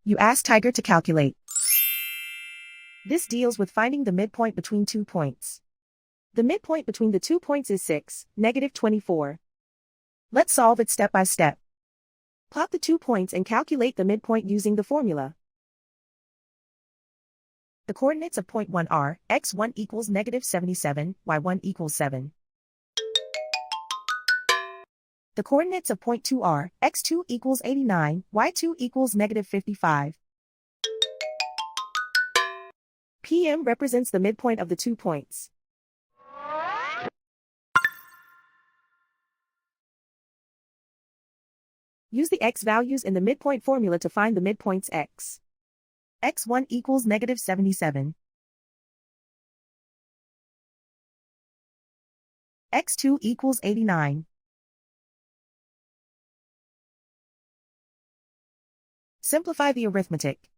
You ask Tiger to calculate. This deals with finding the midpoint between 2 points. The midpoint between the 2 points is 6, -24. Let's solve it step by step. Plot the 2 points and calculate the midpoint using the formula. The coordinates of point 1 are, x1 equals -77, y1 equals 7. The coordinates of point 2 are, x2 equals 89, y2 equals -55. PM represents the midpoint of the 2 points. Use the x values in the midpoint formula to find the midpoints x. x1 equals -77. x2 equals 89. Simplify the arithmetic.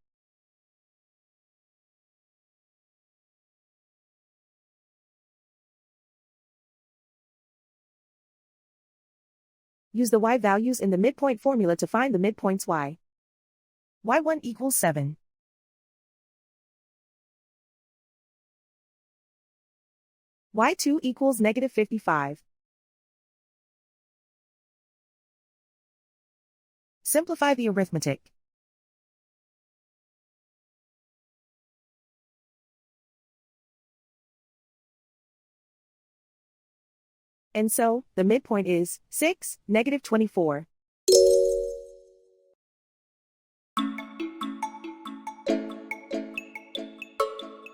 Use the y values in the midpoint formula to find the midpoints y. y1 equals 7. y2 equals -55. Simplify the arithmetic. And so, the midpoint is 6, -24.